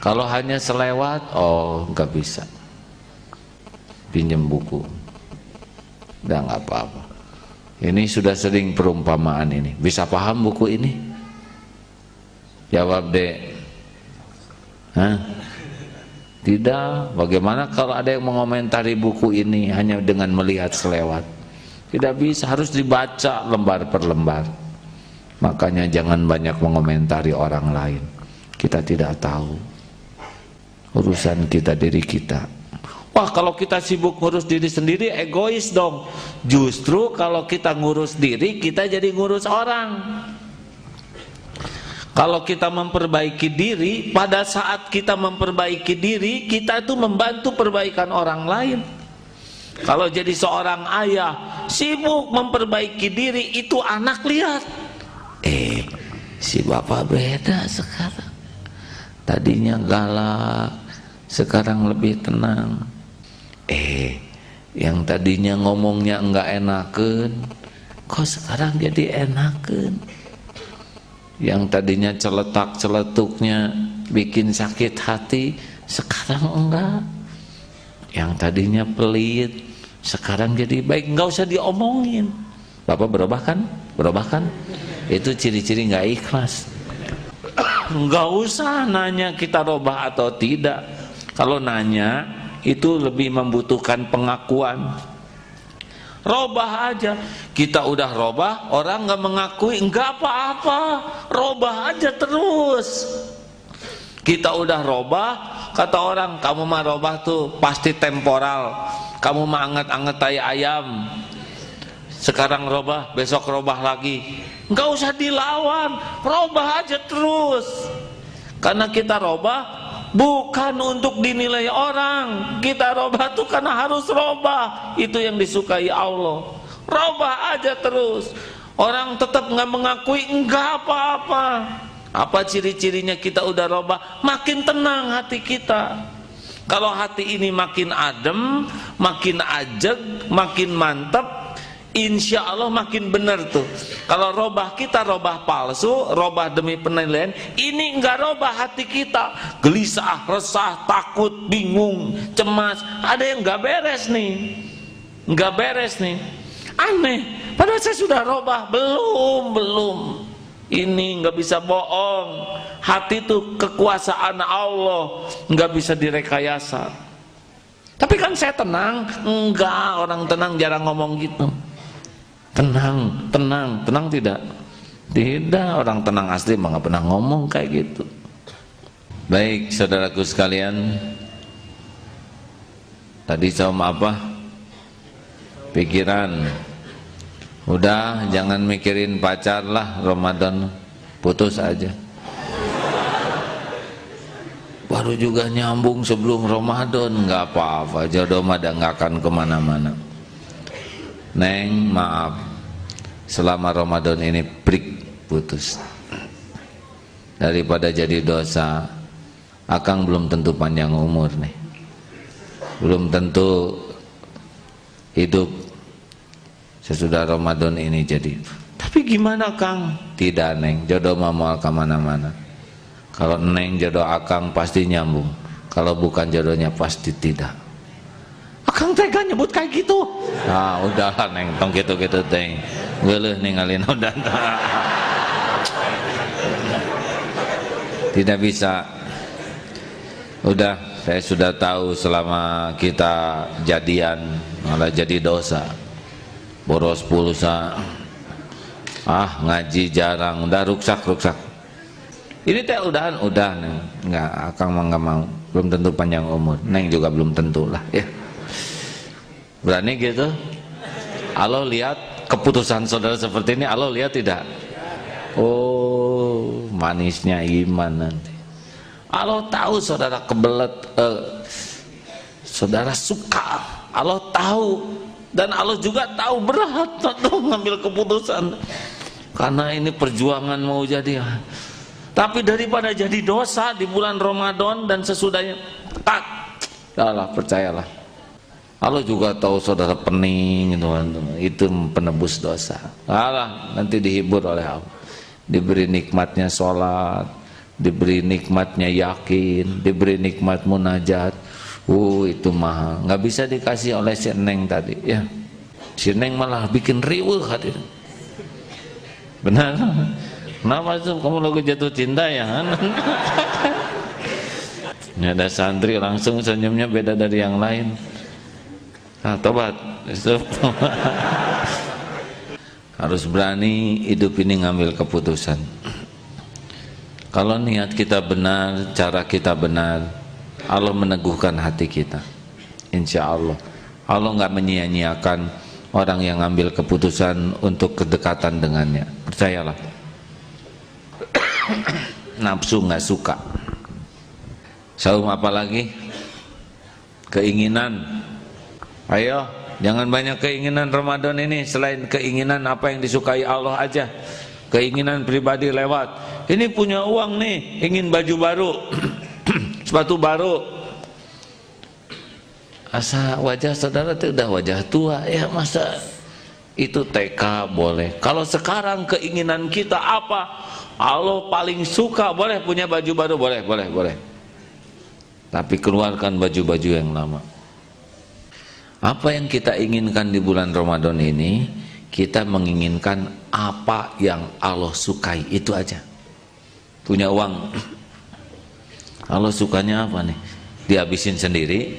Kalau hanya selewat, oh nggak bisa. Pinjam buku, udah nggak apa-apa. Ini sudah sering perumpamaan ini. Bisa paham buku ini? Jawab deh. Hah? Tidak. Bagaimana kalau ada yang mengomentari buku ini hanya dengan melihat selewat? Tidak bisa, harus dibaca lembar per lembar. Makanya jangan banyak mengomentari orang lain. Kita tidak tahu urusan kita, diri kita. Wah, kalau kita sibuk ngurus diri sendiri egois dong. Justru kalau kita ngurus diri, kita jadi ngurus orang. Kalau kita memperbaiki diri, pada saat kita memperbaiki diri, kita itu membantu perbaikan orang lain. Kalau jadi seorang ayah sibuk memperbaiki diri, itu anak lihat, si bapak beda sekarang, tadinya galak sekarang lebih tenang. Yang tadinya ngomongnya enggak enaken, kok sekarang jadi enaken. Yang tadinya celetak-celetuknya bikin sakit hati, sekarang enggak. Yang tadinya pelit, sekarang jadi baik, enggak usah diomongin. Bapak berubah kan? Berubah kan? Itu ciri-ciri enggak ikhlas. Enggak usah nanya kita robah atau tidak. Kalau nanya itu lebih membutuhkan pengakuan. Robah aja, kita udah robah, orang nggak mengakui, nggak apa-apa, robah aja terus. Kita udah robah, kata orang, kamu mah robah tuh pasti temporal, kamu mah anget-anget tai ayam, sekarang robah, besok robah lagi, nggak usah dilawan, robah aja terus. Karena kita robah bukan untuk dinilai orang, kita robah tuh karena harus robah, itu yang disukai Allah. Robah aja terus, orang tetap nggak mengakui, nggak apa-apa. Apa ciri-cirinya kita udah robah? Makin tenang hati kita. Kalau hati ini makin adem, makin ajeg, makin mantap, insya Allah makin benar tuh. Kalau robah kita robah palsu, robah demi penilaian, ini enggak robah hati kita, gelisah, resah, takut, bingung, cemas, ada yang enggak beres nih, enggak beres nih, aneh. Padahal saya sudah robah, belum. Ini enggak bisa bohong, hati itu kekuasaan Allah, enggak bisa direkayasa. Tapi kan saya tenang, enggak, orang tenang jarang ngomong gitu. Tenang tidak? Tidak, orang tenang asli mah nggak pernah ngomong kayak gitu. Baik, saudaraku sekalian, tadi sama apa? Pikiran. Udah, jangan mikirin pacar lah, Ramadan putus aja. Baru juga nyambung sebelum Ramadan, nggak apa-apa, jodoh mah nggak akan kemana-mana. Neng, maaf, selama Ramadan ini break, putus. Daripada jadi dosa, akang belum tentu panjang umur nih, belum tentu hidup sesudah Ramadan ini jadi. Tapi gimana Kang? Tidak Neng, jodoh mah mau kemana-mana. Kalau Neng jodoh akang pasti nyambung, kalau bukan jodohnya pasti tidak. Akang tega nyebut kayak gitu. Nah udahlah Neng, tong gitu-gitu Neng, geuleuh ninggalin udah. Tidak bisa. Udah, saya sudah tahu selama kita jadian malah jadi dosa, boros pulsa, ngaji jarang, udah ruksak. Ini teh udah Neng, nggak, akang mah nggak mau, belum tentu panjang umur, Neng juga belum tentu lah ya. Berani gitu? Allah lihat keputusan saudara seperti ini, Allah lihat tidak? Oh, manisnya iman nanti. Allah tahu saudara kebelet, saudara suka, Allah tahu, dan Allah juga tahu berat untuk mengambil keputusan. Karena ini perjuangan mau jadi. Tapi daripada jadi dosa di bulan Ramadan dan sesudahnya, percayalah. Allah juga tahu saudara pening itu penebus dosa. Nanti dihibur oleh Allah, diberi nikmatnya sholat, diberi nikmatnya yakin, diberi nikmat munajat. Itu mahal, nggak bisa dikasih oleh si Neng tadi ya. Si Neng malah bikin riweuh hati. Benar? Kenapa itu kamu lagu jatuh cinta ya? Ini ada santri langsung senyumnya beda dari yang lain. Tobat. Harus berani hidup ini ngambil keputusan. Kalau niat kita benar, cara kita benar, Allah meneguhkan hati kita. Insya Allah, Allah nggak menyia-nyiakan orang yang ngambil keputusan untuk kedekatan dengannya. Percayalah. Nafsu nggak suka. Saum apa lagi? Keinginan. Ayo Jangan banyak keinginan Ramadan ini selain keinginan apa yang disukai Allah aja. Keinginan pribadi lewat. Ini punya uang nih, ingin baju baru, sepatu baru. Asa wajah saudara itu udah wajah tua ya, masa itu TK boleh. Kalau sekarang keinginan kita apa? Allah paling suka, boleh punya baju baru, boleh. Tapi keluarkan baju-baju yang lama. Apa yang kita inginkan di bulan Ramadan ini, kita menginginkan apa yang Allah sukai, itu aja. Punya uang, Allah sukanya apa nih? Dihabisin sendiri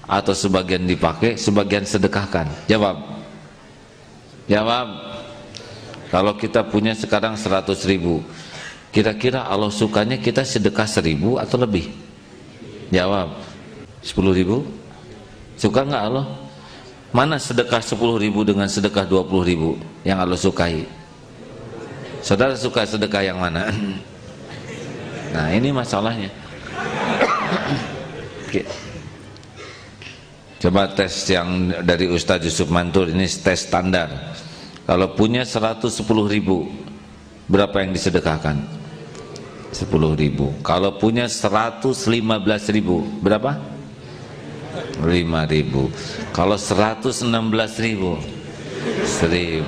atau sebagian dipakai, sebagian sedekahkan? Jawab. Kalau kita punya sekarang 100.000, kira-kira Allah sukanya kita sedekah 1.000 atau lebih? Jawab. 10.000? Suka nggak Allah? Mana sedekah 10.000 dengan sedekah 20.000 yang Allah sukai? Saudara suka sedekah yang mana? Nah, ini masalahnya. Coba tes yang dari Ustadz Yusuf Mantur, ini tes standar. Kalau punya 110.000, berapa yang disedekahkan? 10.000. Kalau punya 115.000, berapa? 5.000. Kalau 116.000, 1.000.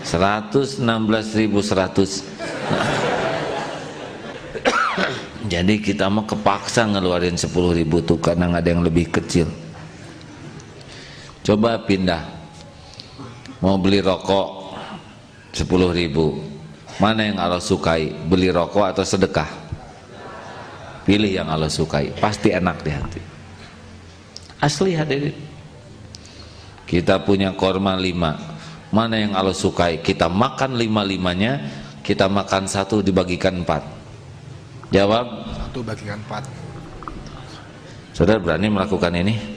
116.100. Jadi kita mau kepaksa ngeluarin 10.000 tuh karena nggak ada yang lebih kecil. Coba pindah, mau beli rokok 10.000, mana yang Allah sukai, beli rokok atau sedekah? Pilih yang Allah sukai, pasti enak di hati. Asli hadirin. Kita punya korma 5, mana yang Allah sukai, kita makan 5-5-nya, kita makan 1 dibagikan 4. Jawab. 1 bagikan 4. Saudara berani melakukan ini?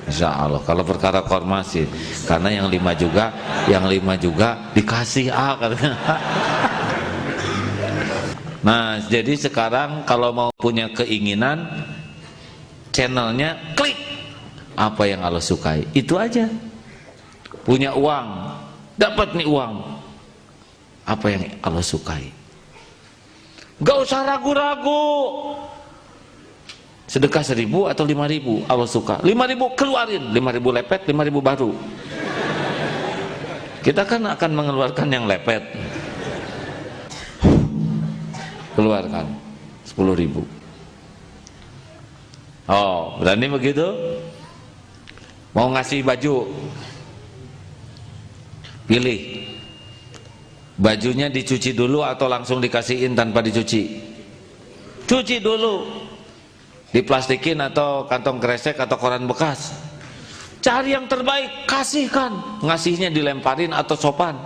Insya Allah. Kalau perkara korma sih, karena yang 5 juga dikasih katanya. Nah, jadi sekarang kalau mau punya keinginan, channelnya klik apa yang Allah sukai, itu aja. Punya uang, dapat nih uang, apa yang Allah sukai. Gak usah ragu-ragu. Sedekah 1.000 atau 5.000 Allah suka. 5.000 keluarin, 5.000 lepet, 5.000 baru. Kita kan akan mengeluarkan yang lepet. Keluarkan 10.000. Oh, berani begitu? Mau ngasih baju, pilih. Bajunya dicuci dulu atau langsung dikasihin tanpa dicuci? Cuci dulu. Diplastikin atau kantong kresek atau koran bekas? Cari yang terbaik, kasihkan. Ngasihnya dilemparin atau sopan?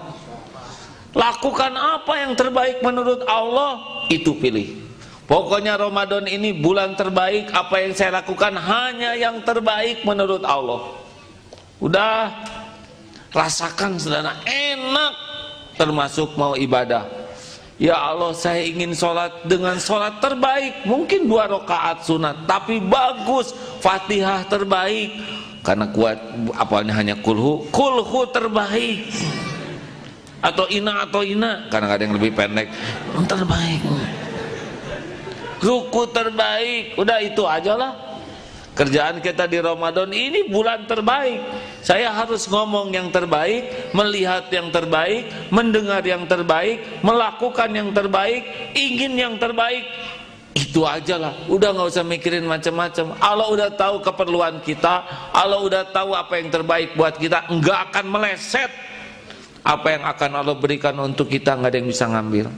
Lakukan apa yang terbaik menurut Allah, itu pilih. Pokoknya Ramadan ini bulan terbaik, apa yang saya lakukan hanya yang terbaik menurut Allah. Udah rasakan saudara, enak. Termasuk mau ibadah, ya Allah saya ingin sholat dengan sholat terbaik, mungkin 2 rakaat sunat tapi bagus, Fatihah terbaik, karena kuat apalnya hanya kulhu terbaik, atau ina karena ada yang lebih pendek, terbaik, ruku terbaik. Udah itu aja lah kerjaan kita di Ramadan ini, bulan terbaik. Saya harus ngomong yang terbaik, melihat yang terbaik, mendengar yang terbaik, melakukan yang terbaik, ingin yang terbaik. Itu aja lah, udah nggak usah mikirin macam-macam. Allah udah tahu keperluan kita, Allah udah tahu apa yang terbaik buat kita, nggak akan meleset. Apa yang akan Allah berikan untuk kita nggak ada yang bisa ngambil.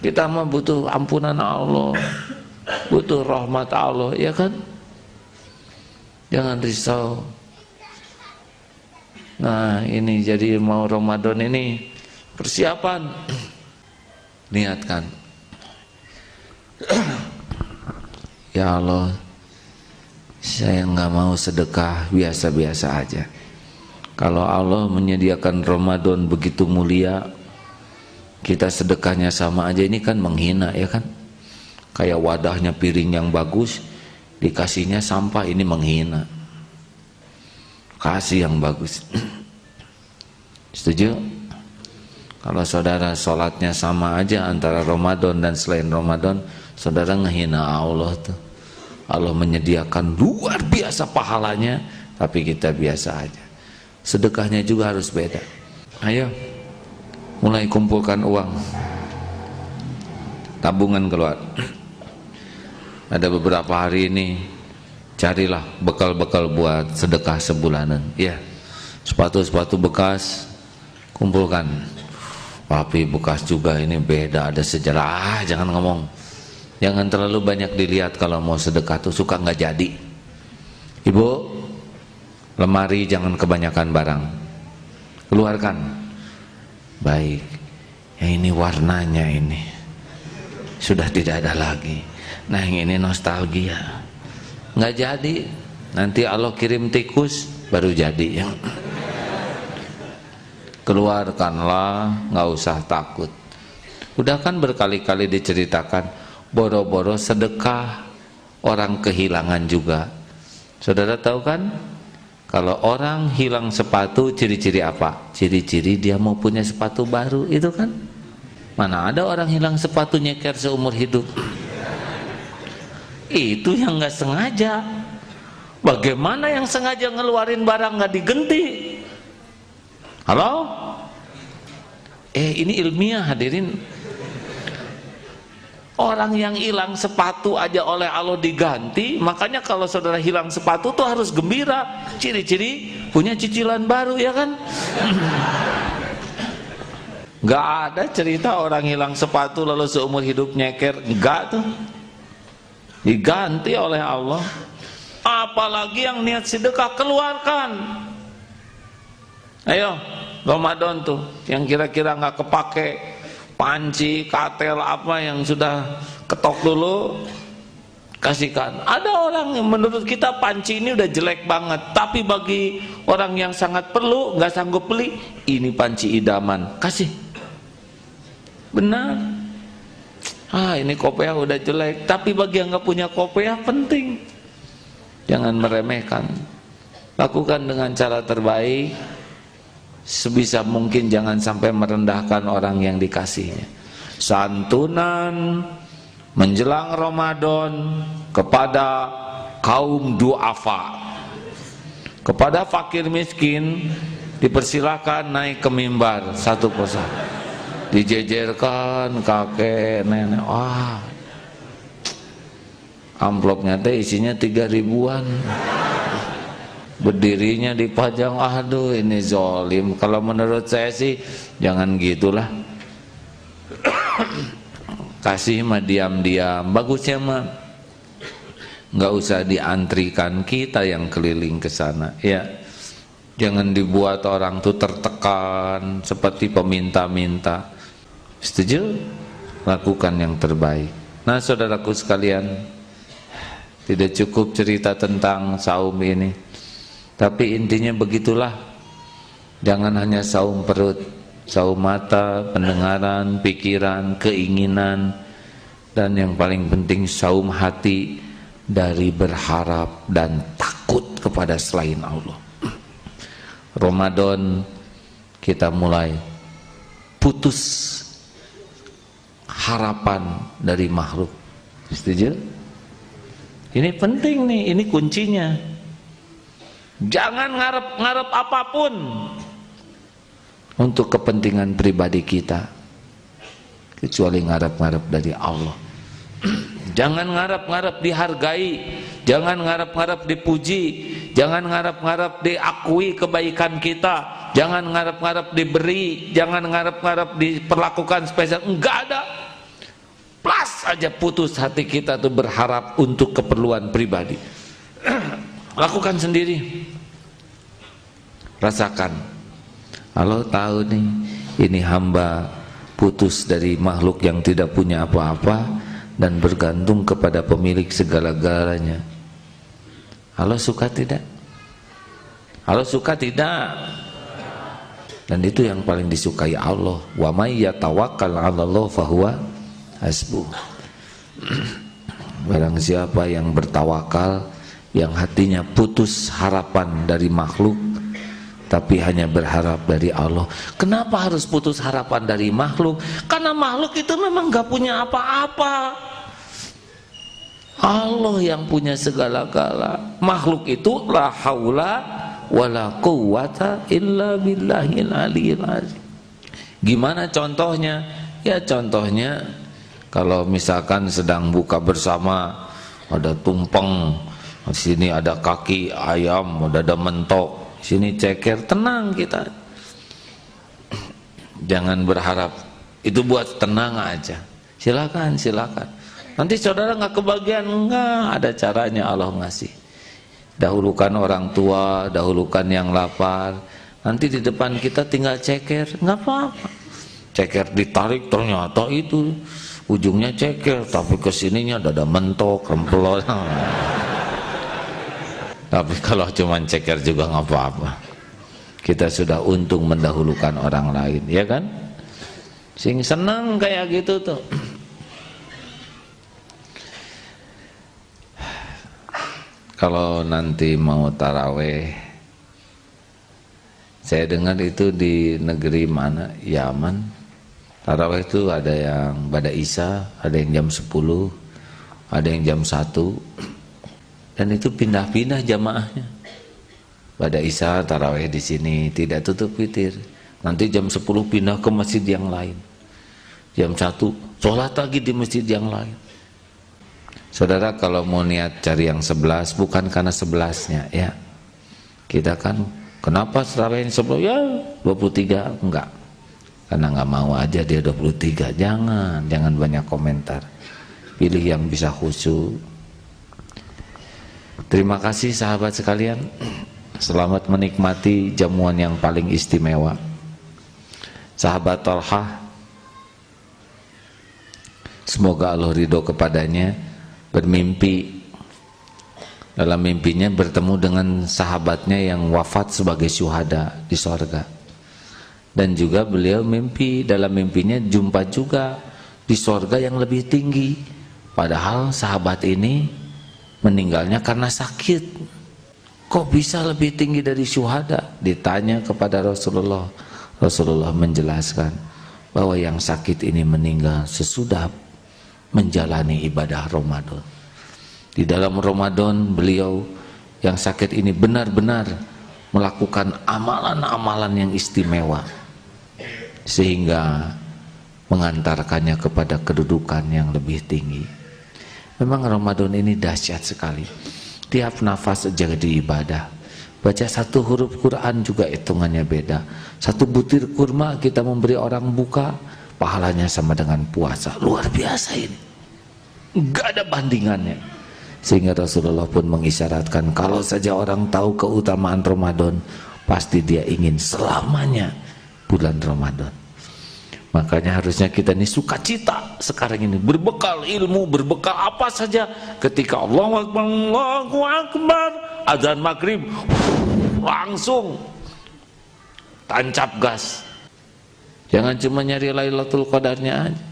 Kita mah butuh ampunan Allah, butuh rahmat Allah, ya kan? Jangan risau. Nah, ini jadi mau Ramadan ini persiapan. Niatkan. Ya Allah, saya nggak mau sedekah biasa-biasa aja. Kalau Allah menyediakan Ramadan begitu mulia, kita sedekahnya sama aja, ini kan menghina, ya kan? Kayak wadahnya piring yang bagus, dikasihnya sampah, ini menghina. kasih yang bagus. Setuju? Kalau saudara sholatnya sama aja antara Ramadan dan selain Ramadan, saudara ngehina Allah tuh. Allah menyediakan luar biasa pahalanya, tapi kita biasa aja. Sedekahnya juga harus beda. Ayo, mulai kumpulkan uang, tabungan keluar. Ada beberapa hari ini, carilah bekal-bekal buat sedekah sebulanan. Ya, sepatu-sepatu bekas, kumpulkan. Tapi bekas juga ini beda, ada sejarah. Jangan ngomong, jangan terlalu banyak dilihat. Kalau mau sedekah tuh suka nggak jadi. Ibu, lemari jangan kebanyakan barang, keluarkan. Baik, yang ini warnanya ini sudah tidak ada lagi. Nah yang ini nostalgia, nggak jadi. Nanti Allah kirim tikus baru jadi. Keluarkanlah, nggak usah takut. Udah kan berkali-kali diceritakan, boro-boro sedekah orang kehilangan juga. Saudara tahu kan, kalau orang hilang sepatu, ciri-ciri apa? Ciri-ciri dia mau punya sepatu baru, itu kan. Mana ada orang hilang sepatu nyeker seumur hidup. Itu yang nggak sengaja. Bagaimana yang sengaja ngeluarin barang nggak digenti? Halo? Ini ilmiah hadirin. Orang yang hilang sepatu aja oleh Allah diganti. Makanya kalau saudara hilang sepatu tuh harus gembira. Ciri-ciri punya cicilan baru, ya kan? Gak ada cerita orang hilang sepatu lalu seumur hidup nyeker. Enggak tuh. Diganti oleh Allah. Apalagi yang niat sedekah, keluarkan. Ayo, Ramadan tuh yang kira-kira nggak kepake, panci, katel apa yang sudah ketok dulu, kasihkan. Ada orang yang menurut kita panci ini udah jelek banget, tapi bagi orang yang sangat perlu, nggak sanggup beli, ini panci idaman, kasih. Benar. Ini kopiah udah jelek, tapi bagi yang nggak punya kopiah penting. Jangan meremehkan. Lakukan dengan cara terbaik. Sebisa mungkin jangan sampai merendahkan orang yang dikasihnya. Santunan menjelang Ramadan kepada kaum duafa, kepada fakir miskin dipersilakan naik ke mimbar satu persatu, dijejerkan kakek nenek. Wah, amplopnya teh isinya 3.000-an. Berdirinya dipajang. Aduh, ini zolim. Kalau menurut saya sih jangan gitulah. Kasih mah diam-diam. Bagusnya mah nggak usah diantrikan, kita yang keliling ke sana. Ya, jangan dibuat orang tuh tertekan seperti peminta-minta. Setuju? Lakukan yang terbaik. Nah, saudaraku sekalian, tidak cukup cerita tentang saum ini. Tapi intinya begitulah. Jangan hanya saum perut, saum mata, pendengaran, pikiran, keinginan, dan yang paling penting saum hati dari berharap dan takut kepada selain Allah. Ramadan kita mulai putus harapan dari makhluk. Setuju? Ini penting nih, ini kuncinya. Jangan ngarep-ngarep apapun untuk kepentingan pribadi kita, kecuali ngarep-ngarep dari Allah. Jangan ngarep-ngarep dihargai, jangan ngarep-ngarep dipuji, jangan ngarep-ngarep diakui kebaikan kita, jangan ngarep-ngarep diberi, jangan ngarep-ngarep diperlakukan spesial. Enggak ada. Plus aja putus hati kita tuh berharap untuk keperluan pribadi. Lakukan sendiri. Rasakan. Allah tahu nih, ini hamba putus dari makhluk yang tidak punya apa-apa dan bergantung kepada pemilik segala-galanya. Allah suka tidak? Allah suka tidak? Dan itu yang paling disukai Allah. Wa may yatawakkal 'alallah fahuwa hasbuh. Barang siapa yang bertawakal, yang hatinya putus harapan dari makhluk, tapi hanya berharap dari Allah. Kenapa harus putus harapan dari makhluk? Karena makhluk itu memang gak punya apa-apa. Allah yang punya segala-gala. Makhluk itu la haula wala quwwata illa billahil aliyil azim. Gimana contohnya? Ya contohnya kalau misalkan sedang buka bersama, ada tumpeng, di sini ada kaki ayam, ada mentok, di sini ceker, tenang kita. Jangan berharap, itu buat tenang aja. Silakan, silakan. Nanti saudara nggak kebagian, enggak, ada caranya Allah ngasih. Dahulukan orang tua, dahulukan yang lapar. Nanti di depan kita tinggal ceker, nggak apa-apa. Ceker ditarik ternyata itu ujungnya ceker, tapi kesininya ada mentok, rempelot. Tapi kalau cuma ceker juga nggak apa-apa. Kita sudah untung mendahulukan orang lain, ya kan? Sing senang kayak gitu tuh. Kalau nanti mau taraweh, saya dengar itu di negeri mana, Yaman, taraweh itu ada yang pada Isya, ada yang jam 10, ada yang jam 1, dan itu pindah-pindah jamaahnya. Pada Isya taraweh di sini, tidak tutup witir. Nanti jam 10 pindah ke masjid yang lain. Jam 1 sholat lagi di masjid yang lain. Saudara kalau mau niat cari yang 11, bukan karena 11-nya ya. Kita kan kenapa taraweh 10? Ya 23, enggak. Karena nggak mau aja dia 23. Jangan banyak komentar. Pilih yang bisa khusyuk. Terima kasih sahabat sekalian. Selamat menikmati jamuan yang paling istimewa. Sahabat Thalhah, semoga Allah ridho kepadanya, bermimpi. Dalam mimpinya bertemu dengan sahabatnya yang wafat sebagai syuhada di sorga. Dan juga beliau mimpi, dalam mimpinya jumpa juga di sorga yang lebih tinggi. Padahal sahabat ini meninggalnya karena sakit. Kok bisa lebih tinggi dari syuhada? Ditanya kepada Rasulullah. Rasulullah menjelaskan bahwa yang sakit ini meninggal sesudah menjalani ibadah Ramadan. Di dalam Ramadan beliau yang sakit ini benar-benar melakukan amalan-amalan yang istimewa sehingga mengantarkannya kepada kedudukan yang lebih tinggi. Memang Ramadan ini dahsyat sekali. Tiap nafas jadi ibadah. Baca satu huruf Quran juga hitungannya beda. Satu butir kurma kita memberi orang buka, pahalanya sama dengan puasa. Luar biasa ini, gak ada bandingannya. Sehingga Rasulullah pun mengisyaratkan kalau saja orang tahu keutamaan Ramadan, pasti dia ingin selamanya bulan Ramadan. Makanya harusnya kita ini sukacita sekarang ini, berbekal ilmu, berbekal apa saja. Ketika Allahu Akbar, Allahu Akbar, azan maghrib, langsung tancap gas. Jangan cuma nyari Lailatul Qadarnya aja.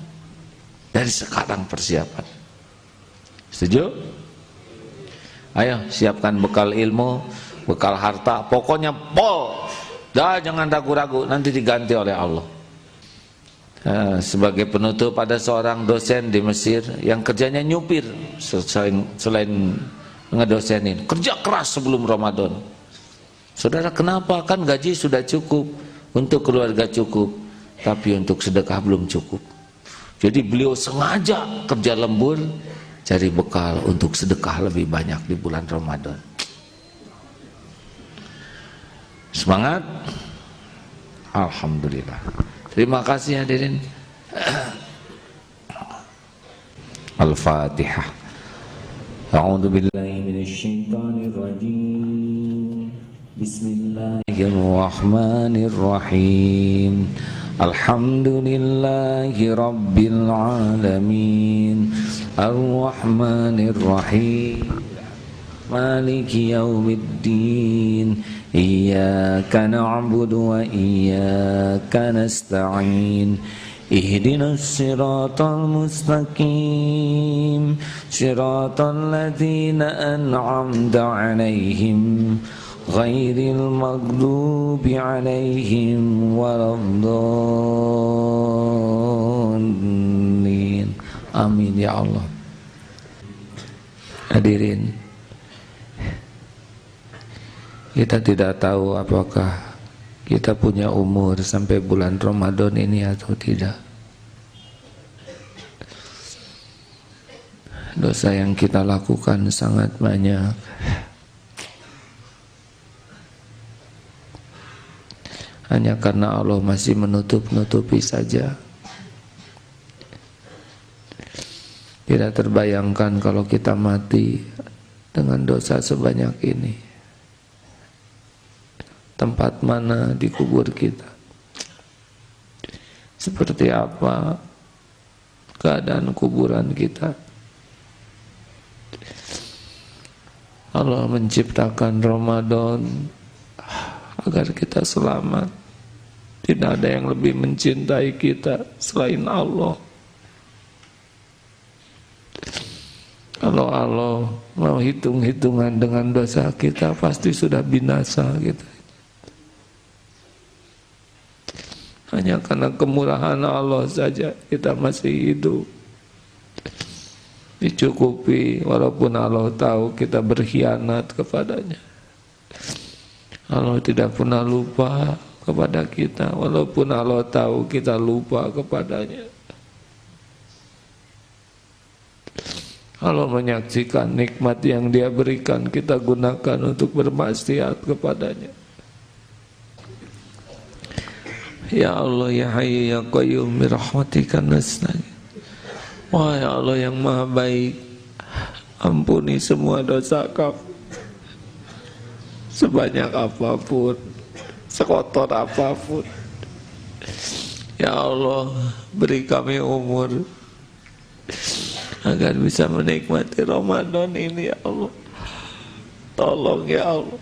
Dari sekarang persiapan. Setuju? Ayo siapkan bekal ilmu, bekal harta, pokoknya pol. Dah jangan ragu-ragu, nanti diganti oleh Allah. Sebagai penutup, ada seorang dosen di Mesir yang kerjanya nyupir. Selain ngedosenin, kerja keras sebelum Ramadan. Saudara, kenapa? Kan gaji sudah cukup, untuk keluarga cukup, tapi untuk sedekah belum cukup. Jadi beliau sengaja kerja lembur, cari bekal untuk sedekah lebih banyak di bulan Ramadan. Semangat. Alhamdulillah. Terima kasih hadirin. Al-Fatihah. A'udzu billahi minasyaitonir rajim. Bismillahirrahmanirrahim. Alhamdulillahi rabbil alamin. Ar-Rahmanir Rahim. Maliki yaumiddin. Iyyaka na'budu wa iyyaka nasta'in. Ihdinas siratal mustaqim. Siratal ladzina an'amta 'alaihim ghairil maghdubi 'alaihim waladdallin. Amin ya Allah. Hadirin, kita tidak tahu apakah kita punya umur sampai bulan Ramadan ini atau tidak. Dosa yang kita lakukan sangat banyak. Hanya karena Allah masih menutup-nutupi saja. Tidak terbayangkan kalau kita mati dengan dosa sebanyak ini. Tempat mana dikubur kita? Seperti apa keadaan kuburan kita? Allah menciptakan Ramadan agar kita selamat. Tidak ada yang lebih mencintai kita selain Allah. Kalau Allah mau hitung-hitungan dengan dosa kita, pasti sudah binasa kita. Hanya karena kemurahan Allah saja kita masih hidup, dicukupi, walaupun Allah tahu kita berkhianat kepadanya. Allah tidak pernah lupa kepada kita, walaupun Allah tahu kita lupa kepadanya. Allah menyaksikan nikmat yang Dia berikan, kita gunakan untuk bermaksiat kepadanya. Ya Allah, ya Hayyu ya Qayyum, bi rahmatika nasta'in. Wahai Allah yang Maha Baik, ampuni semua dosa kami, sebanyak apapun, sekotor apapun. Ya Allah, beri kami umur agar bisa menikmati Ramadan ini, ya Allah. Tolong ya Allah,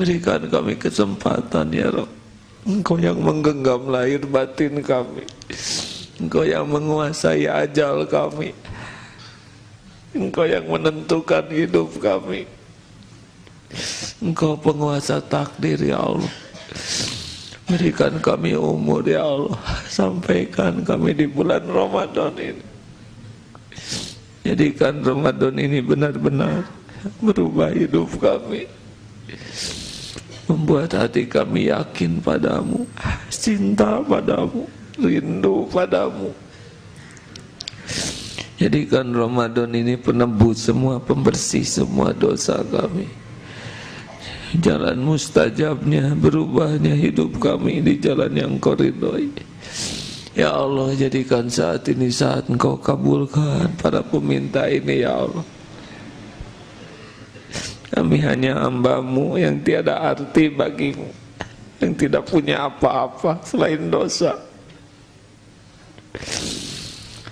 berikan kami kesempatan ya Rabb. Engkau yang menggenggam lahir batin kami, Engkau yang menguasai ajal kami, Engkau yang menentukan hidup kami, Engkau penguasa takdir ya Allah. Berikan kami umur ya Allah, sampaikan kami di bulan Ramadan ini. Jadikan Ramadan ini benar-benar berubah hidup kami, membuat hati kami yakin padamu, cinta padamu, rindu padamu. Jadikan Ramadan ini penebus semua, pembersih semua dosa kami. Jalan mustajabnya, berubahnya hidup kami di jalan yang Kau ridhoi. Ya Allah, jadikan saat ini saat Engkau kabulkan para peminta ini ya Allah. Kami hanya hamba-Mu yang tiada arti bagi-Mu, yang tidak punya apa-apa selain dosa.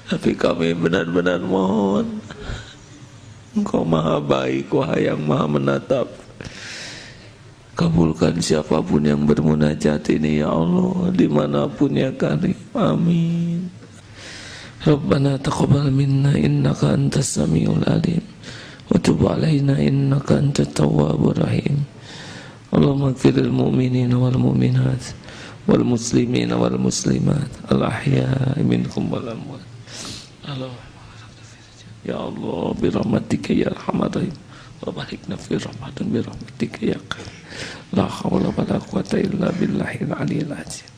Tapi kami benar-benar mohon, Engkau Maha Baik, Wahai yang Maha Menatap. Kabulkan siapapun yang bermunajat ini ya Allah, dimanapun ya Karim. Amin. Rabbana taqabbal minna innaka antas samiul alim, wa tub alaina innaka antat tawwabur rahim. Allahumma ighfirlil mu'minina wal mu'minat wal muslimina wal muslimat al ahya'i minhum wal amwat. Ya Allah, bi rahmatika ya arhamar rahim, wa balikna fi rahmatin bi rahmatika ya karim. La haula wala quwata illa billahil aliyil azim.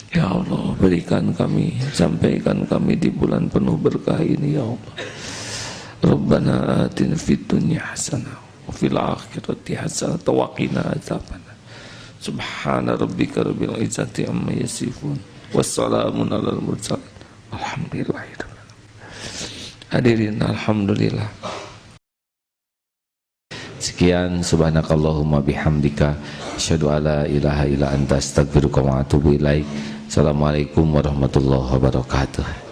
Ya Allah, berikan kami, sampaikan kami di bulan penuh berkah ini ya Allah. Rabbana atina fid dunya hasanah wa fil akhirati hasanah wa qina adzabannar. Subhana rabbika rabbil izzati amma yasifun, wassalamun alal mursalin, walhamdulillahi rabbil alamin. Hadirin, alhamdulillah. Sekian, subhanakallahumma bihamdika, asyhadu alla ilaha illa anta, astaghfiruka wa atubu ilaik. Assalamualaikum warahmatullahi wabarakatuh.